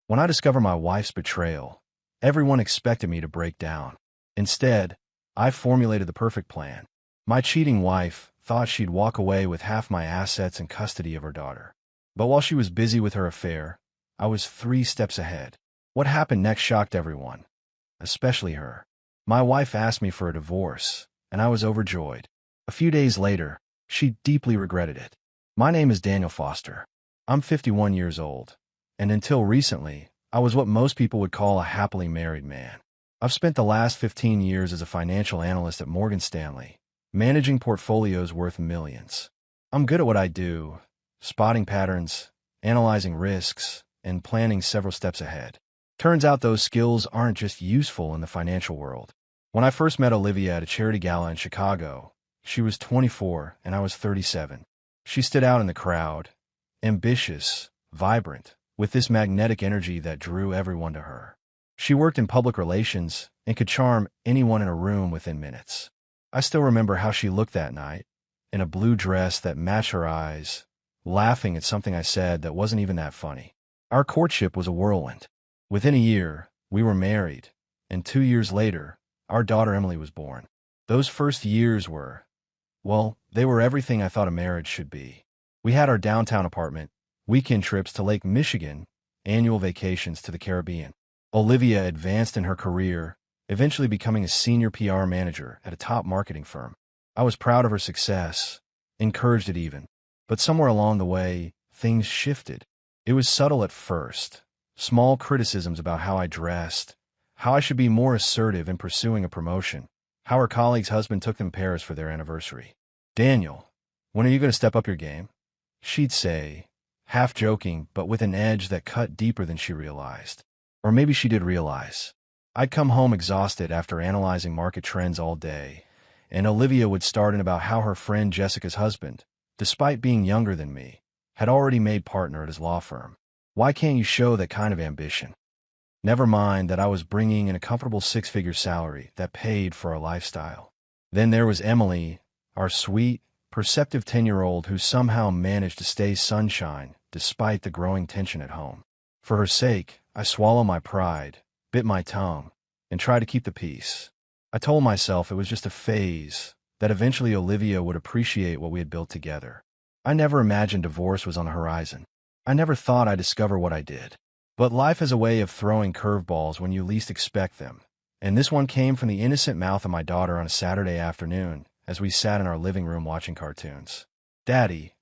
When I discovered my wife's betrayal, everyone expected me to break down. Instead, I formulated the perfect plan. My cheating wife thought she'd walk away with half my assets and custody of her daughter. But while she was busy with her affair, I was 3 steps ahead. What happened next shocked everyone, especially her. My wife asked me for a divorce, and I was overjoyed. A few days later, she deeply regretted it. My name is Daniel Foster. I'm 51 years old, and until recently, I was what most people would call a happily married man. I've spent the last 15 years as a financial analyst at Morgan Stanley, managing portfolios worth millions. I'm good at what I do, spotting patterns, analyzing risks, and planning several steps ahead. Turns out those skills aren't just useful in the financial world. When I first met Olivia at a charity gala in Chicago, she was 24 and I was 37. She stood out in the crowd, ambitious, vibrant, with this magnetic energy that drew everyone to her. She worked in public relations and could charm anyone in a room within minutes. I still remember how she looked that night, in a blue dress that matched her eyes, laughing at something I said that wasn't even that funny. Our courtship was a whirlwind. Within a year, we were married, and 2 years later, our daughter Emily was born. Those first years were, well, they were everything I thought a marriage should be. We had our downtown apartment, weekend trips to Lake Michigan, annual vacations to the Caribbean. Olivia advanced in her career, eventually becoming a senior PR manager at a top marketing firm. I was proud of her success, encouraged it even. But somewhere along the way, things shifted. It was subtle at first. Small criticisms about how I dressed, how I should be more assertive in pursuing a promotion, how her colleague's husband took them to Paris for their anniversary. "Daniel, when are you going to step up your game?" she'd say, half joking, but with an edge that cut deeper than she realized. Or maybe she did realize. I'd come home exhausted after analyzing market trends all day, and Olivia would start in about how her friend Jessica's husband, despite being younger than me, had already made partner at his law firm. Why can't you show that kind of ambition? Never mind that I was bringing in a comfortable 6-figure salary that paid for our lifestyle. Then there was Emily, our sweet, perceptive 10-year-old who somehow managed to stay sunshine despite the growing tension at home. For her sake, I swallowed my pride, bit my tongue, and tried to keep the peace. I told myself it was just a phase, that eventually Olivia would appreciate what we had built together. I never imagined divorce was on the horizon. I never thought I'd discover what I did. But life has a way of throwing curveballs when you least expect them, and this one came from the innocent mouth of my daughter on a Saturday afternoon as we sat in our living room watching cartoons. "Daddy,"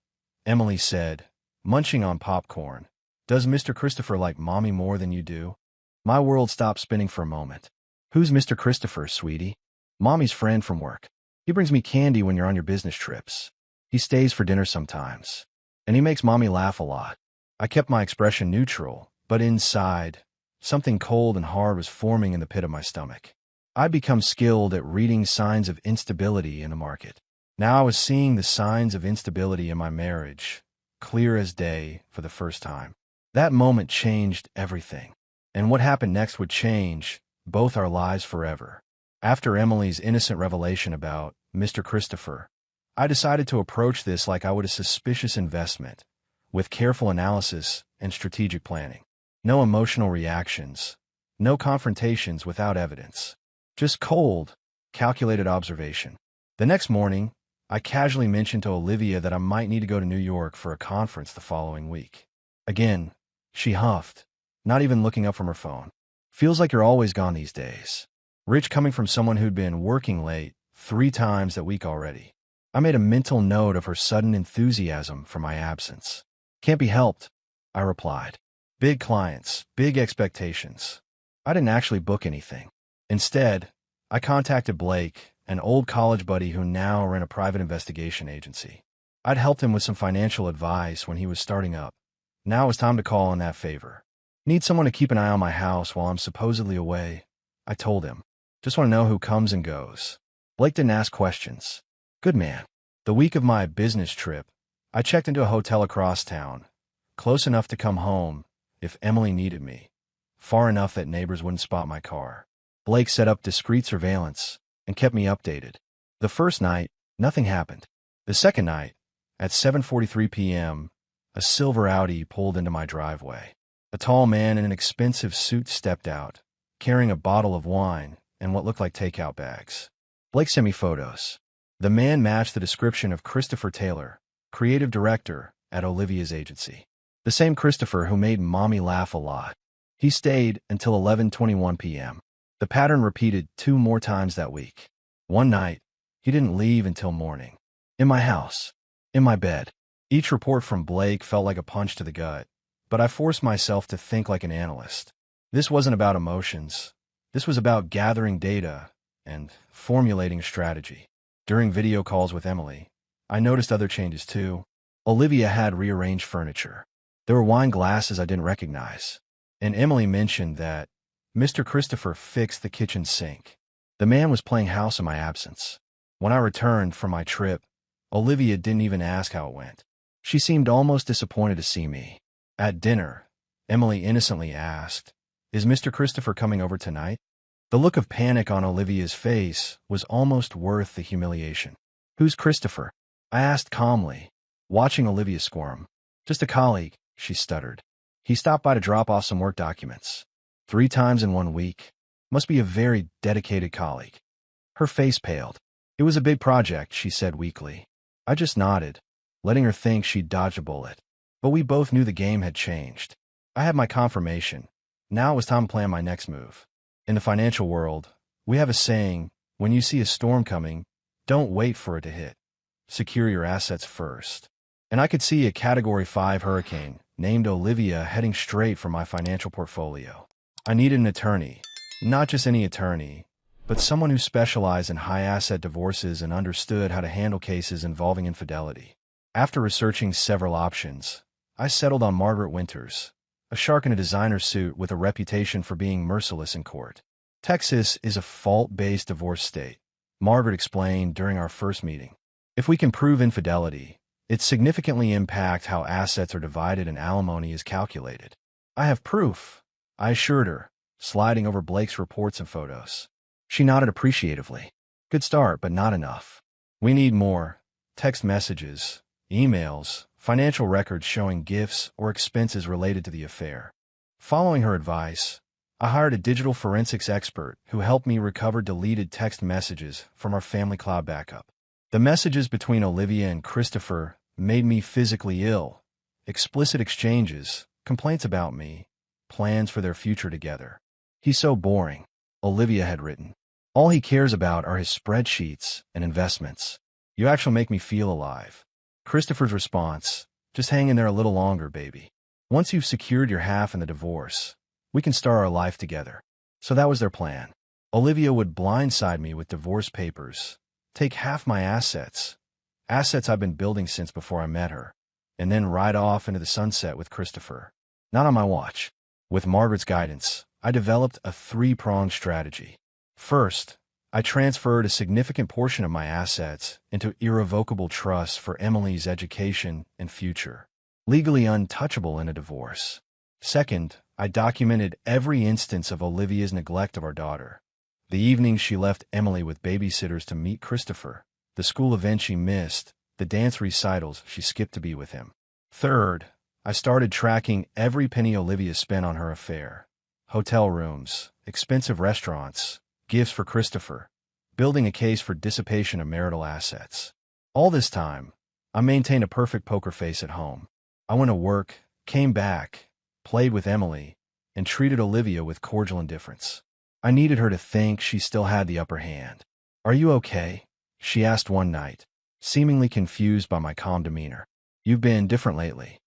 Emily said, munching on popcorn, "does Mr. Christopher like Mommy more than you do?" My world stopped spinning for a moment. "Who's Mr. Christopher, sweetie?" "Mommy's friend from work. He brings me candy when you're on your business trips. He stays for dinner sometimes. And he makes Mommy laugh a lot." I kept my expression neutral, but inside, something cold and hard was forming in the pit of my stomach. I'd become skilled at reading signs of instability in the market. Now I was seeing the signs of instability in my marriage, clear as day, for the first time. That moment changed everything. And what happened next would change both our lives forever. After Emily's innocent revelation about Mr. Christopher, I decided to approach this like I would a suspicious investment, with careful analysis and strategic planning. No emotional reactions, no confrontations without evidence. Just cold, calculated observation. The next morning, I casually mentioned to Olivia that I might need to go to New York for a conference the following week. Again, she huffed, not even looking up from her phone. "Feels like you're always gone these days." Rich coming from someone who'd been working late 3 times that week already. I made a mental note of her sudden enthusiasm for my absence. "Can't be helped," I replied. "Big clients, big expectations." I didn't actually book anything. Instead, I contacted Blake, an old college buddy who now ran a private investigation agency. I'd helped him with some financial advice when he was starting up. Now it was time to call in that favor. "Need someone to keep an eye on my house while I'm supposedly away," I told him. "Just want to know who comes and goes." Blake didn't ask questions. Good man. The week of my business trip, I checked into a hotel across town, close enough to come home if Emily needed me, far enough that neighbors wouldn't spot my car. Blake set up discreet surveillance and kept me updated. The first night, nothing happened. The second night, at 7:43 p.m., a silver Audi pulled into my driveway. A tall man in an expensive suit stepped out, carrying a bottle of wine and what looked like takeout bags. Blake sent me photos. The man matched the description of Christopher Taylor, creative director at Olivia's agency. The same Christopher who made Mommy laugh a lot. He stayed until 11:21 p.m. The pattern repeated 2 more times that week. One night, he didn't leave until morning. In my house. In my bed. Each report from Blake felt like a punch to the gut, but I forced myself to think like an analyst. This wasn't about emotions. This was about gathering data and formulating a strategy. During video calls with Emily, I noticed other changes too. Olivia had rearranged furniture. There were wine glasses I didn't recognize. And Emily mentioned that Mr. Christopher fixed the kitchen sink. The man was playing house in my absence. When I returned from my trip, Olivia didn't even ask how it went. She seemed almost disappointed to see me. At dinner, Emily innocently asked, "Is Mr. Christopher coming over tonight?" The look of panic on Olivia's face was almost worth the humiliation. "Who's Christopher?" I asked calmly, watching Olivia squirm. "Just a colleague," she stuttered. "He stopped by to drop off some work documents. 3 times in 1 week. Must be a very dedicated colleague." Her face paled. "It was a big project," she said weakly. I just nodded, letting her think she'd dodged a bullet. But we both knew the game had changed. I had my confirmation. Now it was time to plan my next move. In the financial world, we have a saying, when you see a storm coming, don't wait for it to hit. Secure your assets first. And I could see a Category 5 hurricane named Olivia heading straight for my financial portfolio. I needed an attorney, not just any attorney, but someone who specialized in high-asset divorces and understood how to handle cases involving infidelity. After researching several options, I settled on Margaret Winters, a shark in a designer suit with a reputation for being merciless in court. Texas is a fault-based divorce state, Margaret explained during our first meeting. If we can prove infidelity, it significantly impacts how assets are divided and alimony is calculated. I have proof, I assured her, sliding over Blake's reports and photos. She nodded appreciatively. Good start, but not enough. We need more. Text messages, emails, financial records showing gifts or expenses related to the affair. Following her advice, I hired a digital forensics expert who helped me recover deleted text messages from our family cloud backup. The messages between Olivia and Christopher made me physically ill. Explicit exchanges, complaints about me, plans for their future together. "He's so boring," Olivia had written. "All he cares about are his spreadsheets and investments. You actually make me feel alive." Christopher's response, "Just hang in there a little longer, baby. Once you've secured your half in the divorce, we can start our life together." So that was their plan. Olivia would blindside me with divorce papers, take half my assets I've been building since before I met her, and then ride off into the sunset with Christopher. Not on my watch. With Margaret's guidance, I developed a 3-pronged strategy. First, I transferred a significant portion of my assets into irrevocable trusts for Emily's education and future, legally untouchable in a divorce. Second, I documented every instance of Olivia's neglect of our daughter. The evenings she left Emily with babysitters to meet Christopher, the school event she missed, the dance recitals she skipped to be with him. Third, I started tracking every penny Olivia spent on her affair. Hotel rooms, expensive restaurants, gifts for Christopher, building a case for dissipation of marital assets. All this time, I maintained a perfect poker face at home. I went to work, came back, played with Emily, and treated Olivia with cordial indifference. I needed her to think she still had the upper hand. "Are you okay?" she asked one night, seemingly confused by my calm demeanor. "You've been different lately."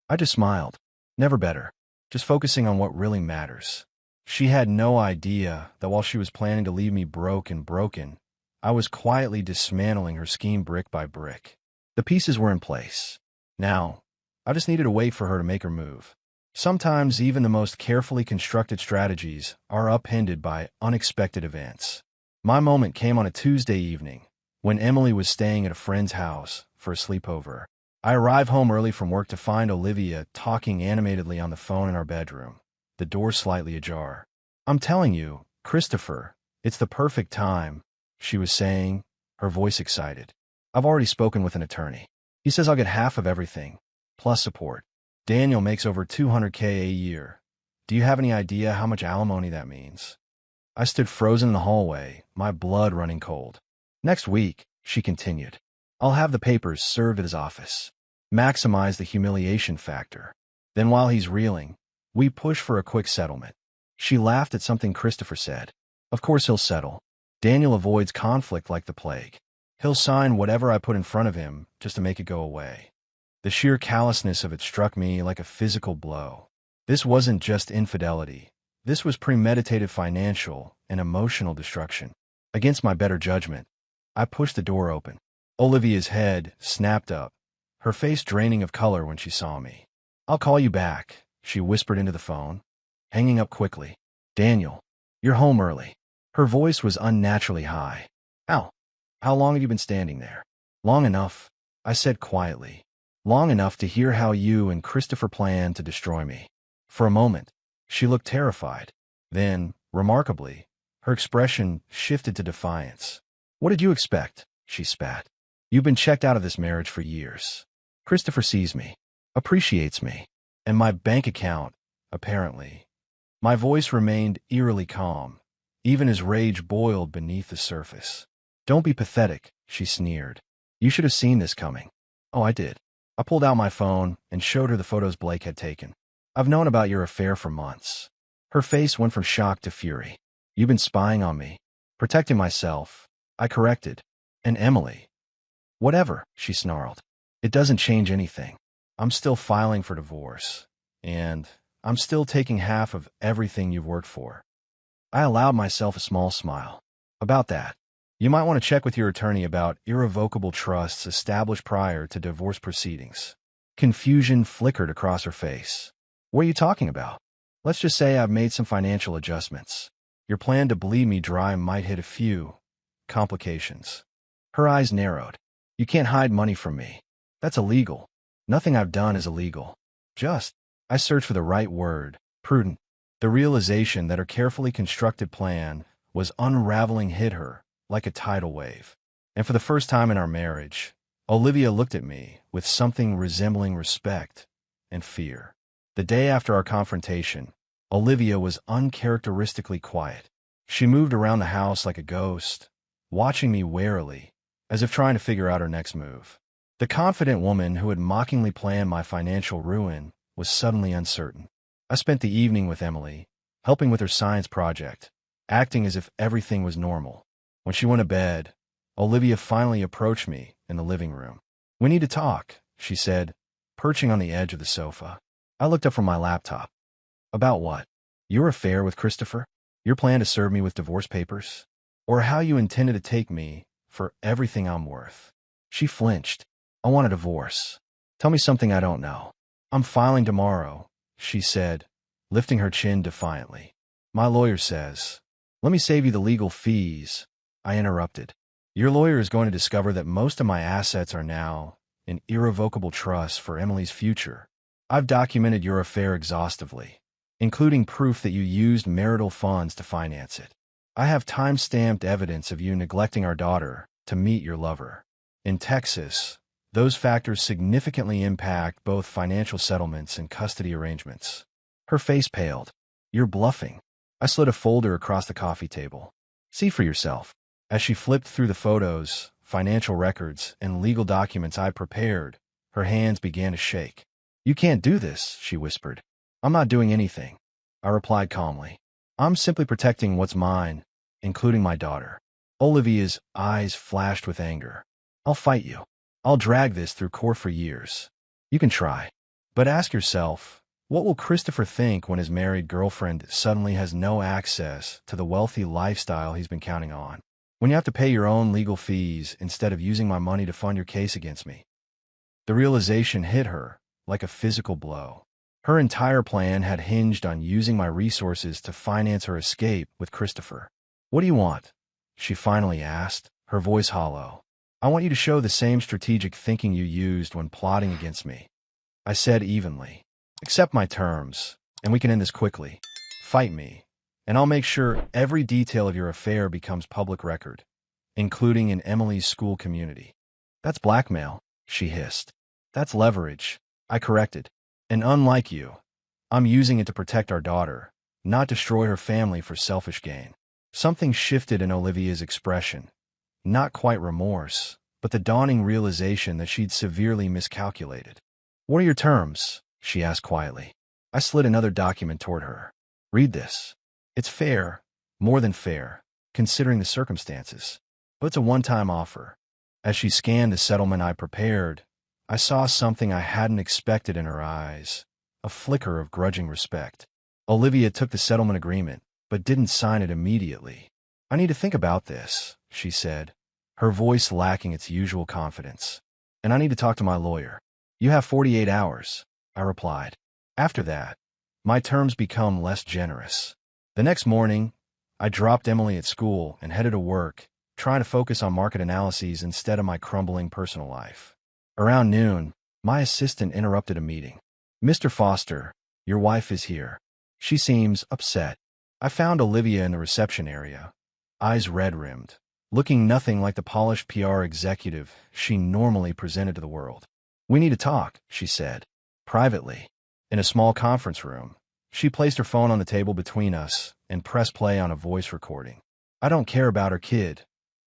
I just smiled. "Never better. Just focusing on what really matters." She had no idea that while she was planning to leave me broke and broken, I was quietly dismantling her scheme brick by brick. The pieces were in place. Now, I just needed to wait for her to make her move. Sometimes even the most carefully constructed strategies are upended by unexpected events. My moment came on a Tuesday evening, when Emily was staying at a friend's house for a sleepover. I arrived home early from work to find Olivia talking animatedly on the phone in our bedroom, the door slightly ajar. "I'm telling you, Christopher, it's the perfect time," she was saying, her voice excited. "I've already spoken with an attorney. He says I'll get half of everything, plus support. Daniel makes over 200K a year. Do you have any idea how much alimony that means? I stood frozen in the hallway, my blood running cold. Next week, she continued, I'll have the papers served at his office. Maximize the humiliation factor. Then while he's reeling, we push for a quick settlement. She laughed at something Christopher said. Of course he'll settle. Daniel avoids conflict like the plague. He'll sign whatever I put in front of him just to make it go away. The sheer callousness of it struck me like a physical blow. This wasn't just infidelity. This was premeditated financial and emotional destruction. Against my better judgment, I pushed the door open. Olivia's head snapped up, her face draining of color when she saw me. I'll call you back, she whispered into the phone, hanging up quickly. Daniel, you're home early. Her voice was unnaturally high. How long have you been standing there? Long enough, I said quietly. Long enough to hear how you and Christopher planned to destroy me. For a moment, she looked terrified. Then, remarkably, her expression shifted to defiance. What did you expect? She spat. You've been checked out of this marriage for years. Christopher sees me, appreciates me, and my bank account, apparently. My voice remained eerily calm, even as rage boiled beneath the surface. Don't be pathetic, she sneered. You should have seen this coming. Oh, I did. I pulled out my phone and showed her the photos Blake had taken. I've known about your affair for months. Her face went from shock to fury. You've been spying on me. Protecting myself. I corrected. And Emily. Whatever, she snarled. It doesn't change anything. I'm still filing for divorce. And I'm still taking half of everything you've worked for. I allowed myself a small smile. About that, you might want to check with your attorney about irrevocable trusts established prior to divorce proceedings. Confusion flickered across her face. What are you talking about? Let's just say I've made some financial adjustments. Your plan to bleed me dry might hit a few complications. Her eyes narrowed. You can't hide money from me. That's illegal. Nothing I've done is illegal. I searched for the right word, prudent. The realization that her carefully constructed plan was unraveling hit her like a tidal wave. And for the first time in our marriage, Olivia looked at me with something resembling respect and fear. The day after our confrontation, Olivia was uncharacteristically quiet. She moved around the house like a ghost, watching me warily, as if trying to figure out her next move. The confident woman who had mockingly planned my financial ruin was suddenly uncertain. I spent the evening with Emily, helping with her science project, acting as if everything was normal. When she went to bed, Olivia finally approached me in the living room. We need to talk, she said, perching on the edge of the sofa. I looked up from my laptop. About what? Your affair with Christopher? Your plan to serve me with divorce papers? Or how you intended to take me for everything I'm worth? She flinched. I want a divorce. Tell me something I don't know. I'm filing tomorrow, she said, lifting her chin defiantly. My lawyer says. Let me save you the legal fees, I interrupted. Your lawyer is going to discover that most of my assets are now in irrevocable trusts for Emily's future. I've documented your affair exhaustively, including proof that you used marital funds to finance it. I have time-stamped evidence of you neglecting our daughter to meet your lover. In Texas, those factors significantly impact both financial settlements and custody arrangements. Her face paled. You're bluffing. I slid a folder across the coffee table. See for yourself. As she flipped through the photos, financial records, and legal documents I prepared, her hands began to shake. You can't do this, she whispered. I'm not doing anything, I replied calmly. I'm simply protecting what's mine, including my daughter. Olivia's eyes flashed with anger. I'll fight you. I'll drag this through court for years. You can try. But ask yourself, what will Christopher think when his married girlfriend suddenly has no access to the wealthy lifestyle he's been counting on? When you have to pay your own legal fees instead of using my money to fund your case against me? The realization hit her like a physical blow. Her entire plan had hinged on using my resources to finance her escape with Christopher. What do you want? She finally asked, her voice hollow. I want you to show the same strategic thinking you used when plotting against me, I said evenly. Accept my terms, and we can end this quickly. Fight me, and I'll make sure every detail of your affair becomes public record, including in Emily's school community. That's blackmail, she hissed. That's leverage, I corrected. And unlike you, I'm using it to protect our daughter, not destroy her family for selfish gain. Something shifted in Olivia's expression. Not quite remorse, but the dawning realization that she'd severely miscalculated. "What are your terms?" she asked quietly. I slid another document toward her. "Read this. It's fair, more than fair, considering the circumstances. But it's a one-time offer." As she scanned the settlement I prepared, I saw something I hadn't expected in her eyes, a flicker of grudging respect. Olivia took the settlement agreement, but didn't sign it immediately. "I need to think about this," she said, her voice lacking its usual confidence. "And I need to talk to my lawyer." "You have 48 hours, I replied. After that, my terms become less generous. The next morning, I dropped Emily at school and headed to work, trying to focus on market analyses instead of my crumbling personal life. Around noon, my assistant interrupted a meeting. "Mr. Foster, your wife is here. She seems upset." I found Olivia in the reception area, eyes red-rimmed, looking nothing like the polished PR executive she normally presented to the world. "We need to talk," she said, privately. In a small conference room, she placed her phone on the table between us and pressed play on a voice recording. "I don't care about her kid."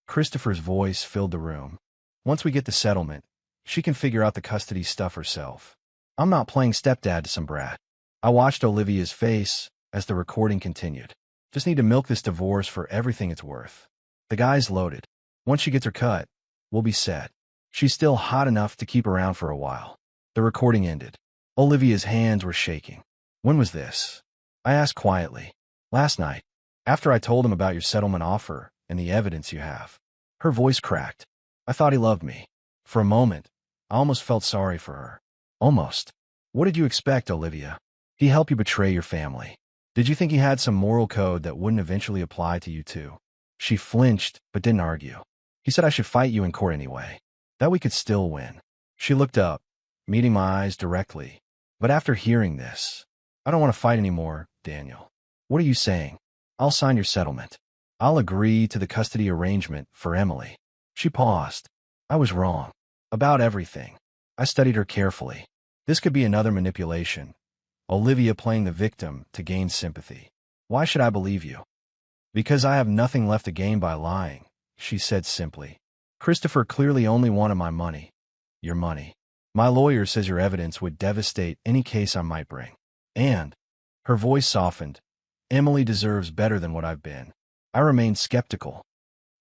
Christopher's voice filled the room. "Once we get the settlement, she can figure out the custody stuff herself. I'm not playing stepdad to some brat." I watched Olivia's face as the recording continued. "Just need to milk this divorce for everything it's worth. The guy's loaded. Once she gets her cut, we'll be set. She's still hot enough to keep around for a while." The recording ended. Olivia's hands were shaking. "When was this?" I asked quietly. "Last night, after I told him about your settlement offer and the evidence you have." Her voice cracked. "I thought he loved me." For a moment, I almost felt sorry for her. Almost. "What did you expect, Olivia? He helped you betray your family. Did you think he had some moral code that wouldn't eventually apply to you too?" She flinched, but didn't argue. "He said I should fight you in court anyway, that we could still win." She looked up, meeting my eyes directly. "But after hearing this, I don't want to fight anymore, Daniel." "What are you saying?" "I'll sign your settlement. I'll agree to the custody arrangement for Emily." She paused. I was wrong. About everything. I studied her carefully. This could be another manipulation. Olivia playing the victim to gain sympathy. "Why should I believe you?" "Because I have nothing left to gain by lying," she said simply. "Christopher clearly only wanted my money." "Your money. My lawyer says your evidence would devastate any case I might bring. And," her voice softened, "Emily deserves better than what I've been." I remained skeptical.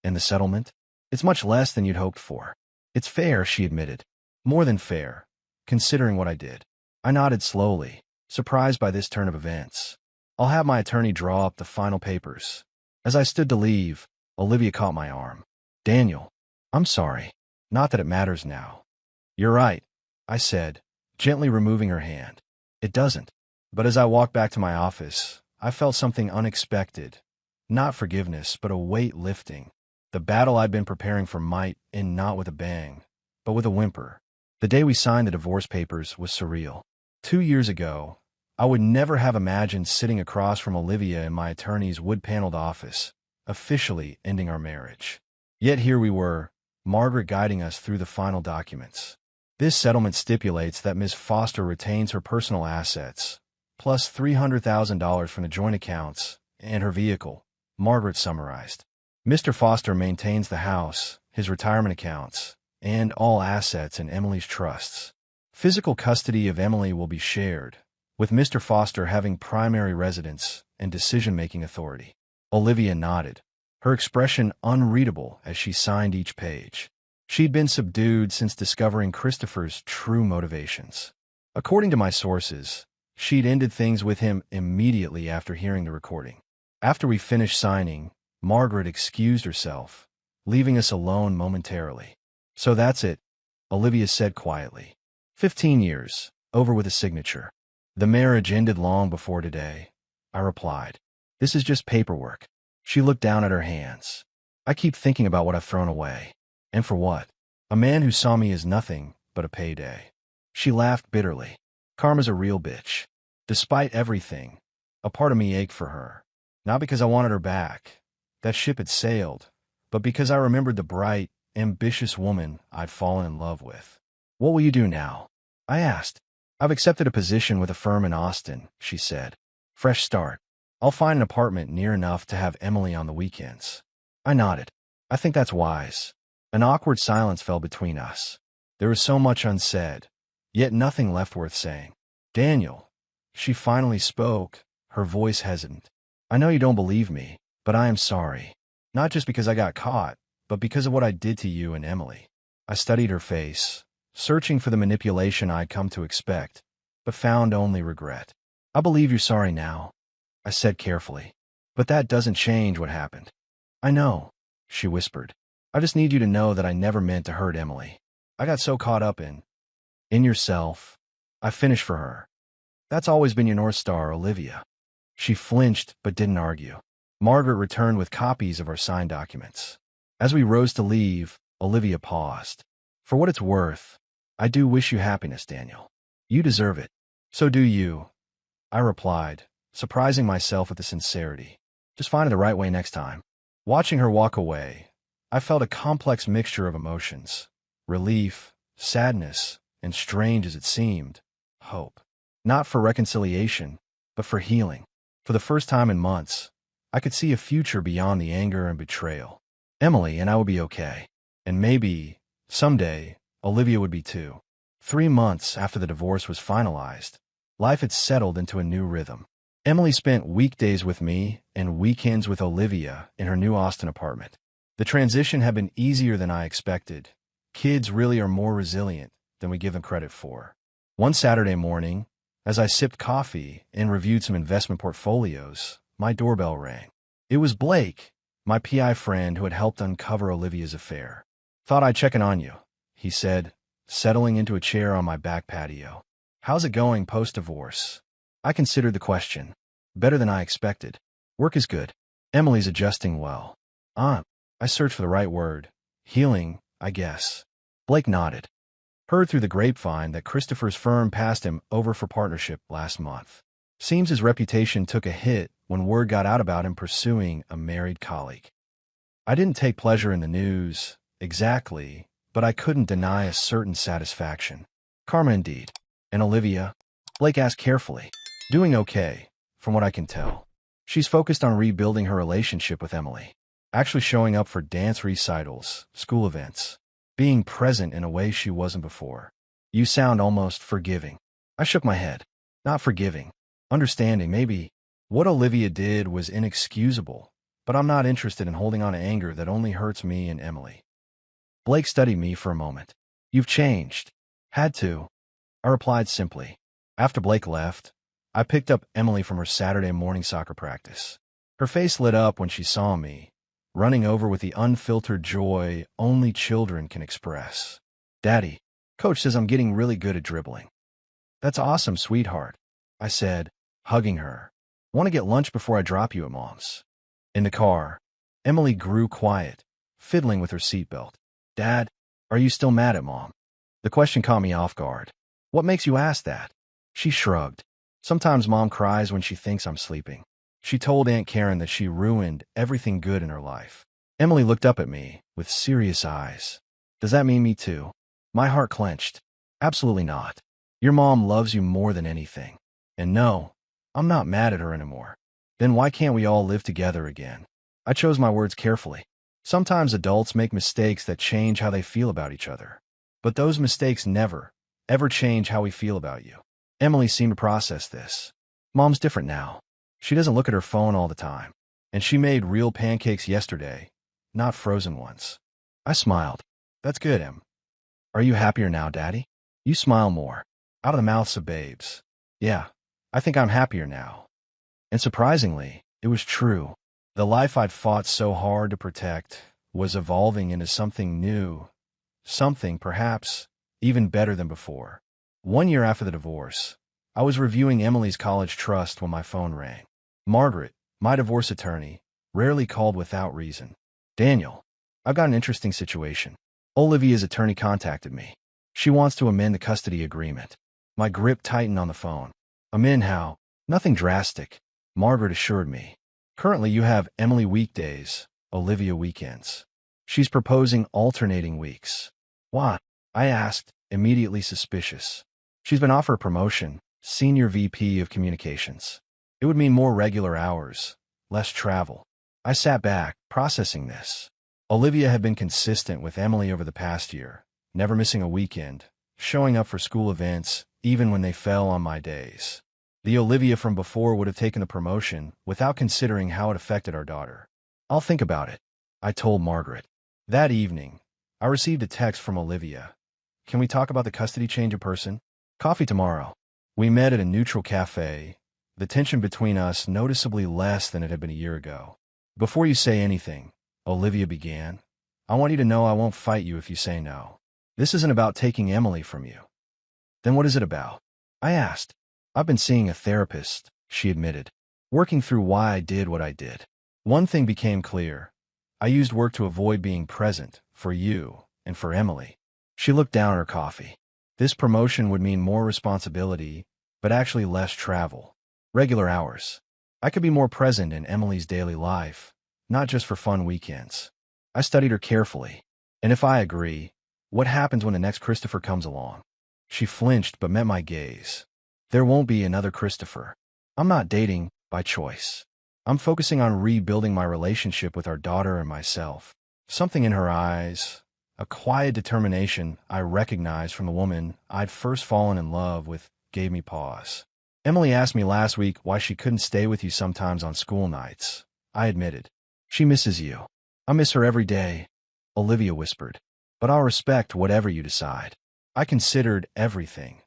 "And the settlement? It's much less than you'd hoped for." "It's fair," she admitted. "More than fair, considering what I did." I nodded slowly, surprised by this turn of events. "I'll have my attorney draw up the final papers." As I stood to leave, Olivia caught my arm. "Daniel, I'm sorry. Not that it matters now." "You're right," I said, gently removing her hand. "It doesn't." But as I walked back to my office, I felt something unexpected. Not forgiveness, but a weight lifting. The battle I'd been preparing for might end not with a bang, but with a whimper. The day we signed the divorce papers was surreal. 2 years ago, I would never have imagined sitting across from Olivia in my attorney's wood-paneled office, officially ending our marriage. Yet here we were, Margaret guiding us through the final documents. "This settlement stipulates that Ms. Foster retains her personal assets, plus $300,000 from the joint accounts and her vehicle," Margaret summarized. "Mr. Foster maintains the house, his retirement accounts, and all assets in Emily's trusts. Physical custody of Emily will be shared, with Mr. Foster having primary residence and decision-making authority." Olivia nodded, her expression unreadable as she signed each page. She'd been subdued since discovering Christopher's true motivations. According to my sources, she'd ended things with him immediately after hearing the recording. After we finished signing, Margaret excused herself, leaving us alone momentarily. "So that's it," Olivia said quietly. 15 years, over with a signature. "The marriage ended long before today," I replied. "This is just paperwork." She looked down at her hands. "I keep thinking about what I've thrown away. And for what? A man who saw me as nothing but a payday." She laughed bitterly. "Karma's a real bitch." Despite everything, a part of me ached for her. Not because I wanted her back. That ship had sailed. But because I remembered the bright, ambitious woman I'd fallen in love with. "What will you do now?" I asked. I've accepted a position with a firm in Austin, she said. Fresh start. I'll find an apartment near enough to have Emily on the weekends. I nodded. I think that's wise. An awkward silence fell between us. There was so much unsaid, yet nothing left worth saying. Daniel. She finally spoke, her voice hesitant. I know you don't believe me, but I am sorry. Not just because I got caught, but because of what I did to you and Emily. I studied her face, searching for the manipulation I'd come to expect, but found only regret. I believe you're sorry now, I said carefully. But that doesn't change what happened. I know, she whispered. I just need you to know that I never meant to hurt Emily. I got so caught up in yourself. I finished for her. That's always been your North Star, Olivia. She flinched but didn't argue. Margaret returned with copies of our signed documents. As we rose to leave, Olivia paused. For what it's worth, I do wish you happiness, Daniel. You deserve it. So do you, I replied, surprising myself with the sincerity. Just find it the right way next time. Watching her walk away, I felt a complex mixture of emotions. Relief, sadness, and strange as it seemed, hope. Not for reconciliation, but for healing. For the first time in months, I could see a future beyond the anger and betrayal. Emily and I would be okay. And maybe, someday, Olivia would be too. 3 months after the divorce was finalized, life had settled into a new rhythm. Emily spent weekdays with me and weekends with Olivia in her new Austin apartment. The transition had been easier than I expected. Kids really are more resilient than we give them credit for. One Saturday morning, as I sipped coffee and reviewed some investment portfolios, my doorbell rang. It was Blake, my PI friend who had helped uncover Olivia's affair. Thought I'd check in on you, he said, settling into a chair on my back patio. How's it going post-divorce? I considered the question. Better than I expected. Work is good. Emily's adjusting well. I searched for the right word. Healing, I guess. Blake nodded. Heard through the grapevine that Christopher's firm passed him over for partnership last month. Seems his reputation took a hit when word got out about him pursuing a married colleague. I didn't take pleasure in the news, exactly, but I couldn't deny a certain satisfaction. Karma indeed. And Olivia? Blake asked carefully. Doing okay, from what I can tell. She's focused on rebuilding her relationship with Emily. Actually showing up for dance recitals, school events. Being present in a way she wasn't before. You sound almost forgiving. I shook my head. Not forgiving. Understanding, maybe. What Olivia did was inexcusable, but I'm not interested in holding on to anger that only hurts me and Emily. Blake studied me for a moment. You've changed. Had to. I replied simply. After Blake left, I picked up Emily from her Saturday morning soccer practice. Her face lit up when she saw me, running over with the unfiltered joy only children can express. Daddy, Coach says I'm getting really good at dribbling. That's awesome, sweetheart, I said, hugging her. Want to get lunch before I drop you at Mom's? In the car, Emily grew quiet, fiddling with her seatbelt. Dad, are you still mad at Mom? The question caught me off guard. What makes you ask that? She shrugged. Sometimes Mom cries when she thinks I'm sleeping. She told Aunt Karen that she ruined everything good in her life. Emily looked up at me with serious eyes. Does that mean me too? My heart clenched. Absolutely not. Your mom loves you more than anything. And no, I'm not mad at her anymore. Then why can't we all live together again? I chose my words carefully. Sometimes adults make mistakes that change how they feel about each other. But those mistakes never, ever change how we feel about you. Emily seemed to process this. Mom's different now. She doesn't look at her phone all the time. And she made real pancakes yesterday, not frozen ones. I smiled. That's good, Em. Are you happier now, Daddy? You smile more. Out of the mouths of babes. Yeah, I think I'm happier now. And surprisingly, it was true. The life I'd fought so hard to protect was evolving into something new. Something, perhaps, even better than before. 1 year after the divorce, I was reviewing Emily's college trust when my phone rang. Margaret, my divorce attorney, rarely called without reason. Daniel, I've got an interesting situation. Olivia's attorney contacted me. She wants to amend the custody agreement. My grip tightened on the phone. Amend how? Nothing drastic, Margaret assured me. Currently you have Emily weekdays, Olivia weekends. She's proposing alternating weeks. What? I asked, immediately suspicious. She's been offered a promotion, Senior VP of Communications. It would mean more regular hours, less travel. I sat back, processing this. Olivia had been consistent with Emily over the past year, never missing a weekend, showing up for school events, even when they fell on my days. The Olivia from before would have taken the promotion without considering how it affected our daughter. I'll think about it, I told Margaret. That evening, I received a text from Olivia. Can we talk about the custody change in person? Coffee tomorrow. We met at a neutral cafe, the tension between us noticeably less than it had been a year ago. Before you say anything, Olivia began, I want you to know I won't fight you if you say no. This isn't about taking Emily from you. Then what is it about? I asked. I've been seeing a therapist, she admitted, working through why I did what I did. One thing became clear. I used work to avoid being present for you and for Emily. She looked down at her coffee. This promotion would mean more responsibility, but actually less travel. Regular hours. I could be more present in Emily's daily life, not just for fun weekends. I studied her carefully. And if I agree, what happens when the next Christopher comes along? She flinched but met my gaze. There won't be another Christopher. I'm not dating by choice. I'm focusing on rebuilding my relationship with our daughter and myself. Something in her eyes, a quiet determination I recognized from the woman I'd first fallen in love with, gave me pause. Emily asked me last week why she couldn't stay with you sometimes on school nights. I admitted. She misses you. I miss her every day, Olivia whispered. But I'll respect whatever you decide. I considered everything.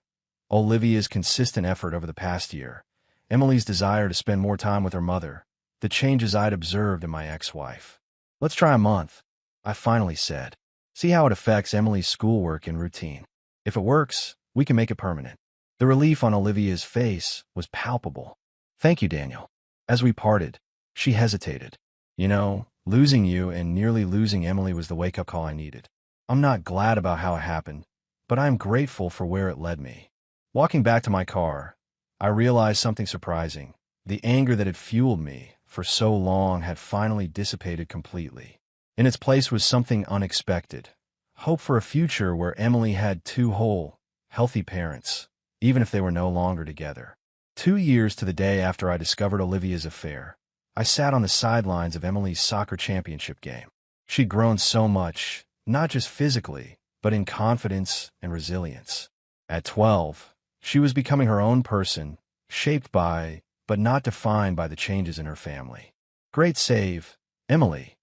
Olivia's consistent effort over the past year, Emily's desire to spend more time with her mother, the changes I'd observed in my ex-wife. Let's try a month, I finally said. See how it affects Emily's schoolwork and routine. If it works, we can make it permanent. The relief on Olivia's face was palpable. Thank you, Daniel. As we parted, she hesitated. You know, losing you and nearly losing Emily was the wake-up call I needed. I'm not glad about how it happened, but I'm grateful for where it led me. Walking back to my car, I realized something surprising. The anger that had fueled me for so long had finally dissipated completely. In its place was something unexpected. Hope for a future where Emily had two whole, healthy parents, even if they were no longer together. 2 years to the day after I discovered Olivia's affair, I sat on the sidelines of Emily's soccer championship game. She'd grown so much, not just physically, but in confidence and resilience. At 12, she was becoming her own person, shaped by, but not defined by the changes in her family. Great save, Emily,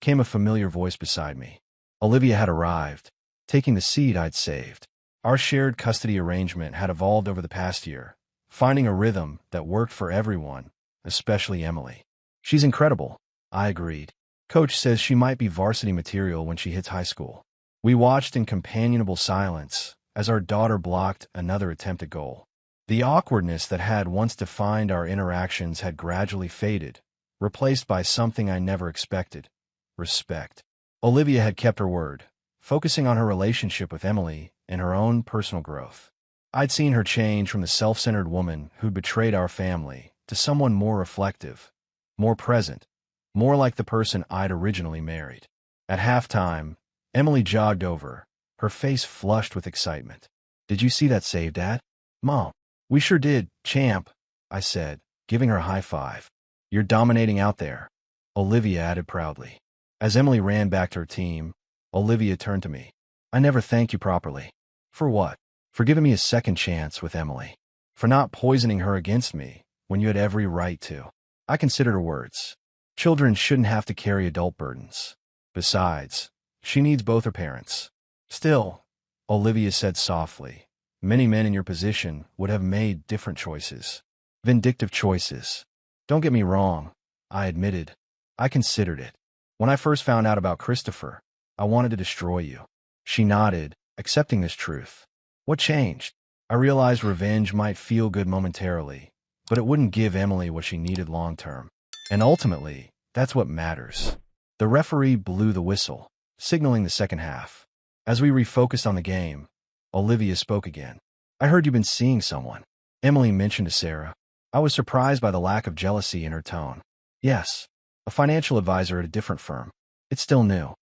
came a familiar voice beside me. Olivia had arrived, taking the seat I'd saved. Our shared custody arrangement had evolved over the past year, finding a rhythm that worked for everyone, especially Emily. She's incredible, I agreed. Coach says she might be varsity material when she hits high school. We watched in companionable silence as our daughter blocked another attempt at goal. The awkwardness that had once defined our interactions had gradually faded, replaced by something I never expected: respect. Olivia had kept her word, focusing on her relationship with Emily and her own personal growth. I'd seen her change from the self-centered woman who'd betrayed our family to someone more reflective, more present, more like the person I'd originally married. At halftime, Emily jogged over, her face flushed with excitement. Did you see that save, Dad? Mom. We sure did, champ, I said, giving her a high five. You're dominating out there, Olivia added proudly. As Emily ran back to her team, Olivia turned to me. I never thanked you properly. For what? For giving me a second chance with Emily. For not poisoning her against me when you had every right to. I considered her words. Children shouldn't have to carry adult burdens. Besides, she needs both her parents. Still, Olivia said softly, many men in your position would have made different choices. Vindictive choices. Don't get me wrong, I admitted. I considered it. When I first found out about Christopher, I wanted to destroy you. She nodded, accepting this truth. What changed? I realized revenge might feel good momentarily, but it wouldn't give Emily what she needed long-term. And ultimately, that's what matters. The referee blew the whistle, signaling the second half. As we refocused on the game, Olivia spoke again. I heard you've been seeing someone. Emily mentioned to Sarah. I was surprised by the lack of jealousy in her tone. Yes, a financial advisor at a different firm. It's still new.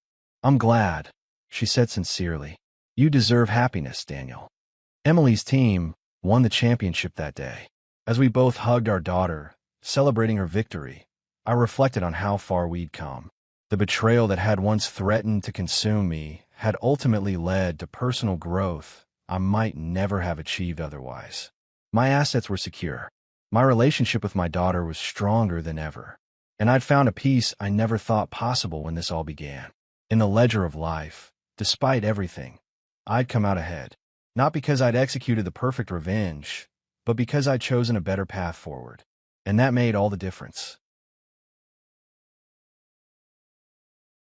I'm glad, she said sincerely. You deserve happiness, Daniel. Emily's team, won the championship that day. As we both hugged our daughter, celebrating her victory, I reflected on how far we'd come. The betrayal that had once threatened to consume me had ultimately led to personal growth I might never have achieved otherwise. My assets were secure. My relationship with my daughter was stronger than ever. And I'd found a peace I never thought possible when this all began. In the ledger of life, despite everything, I'd come out ahead. Not because I'd executed the perfect revenge, but because I'd chosen a better path forward. And that made all the difference.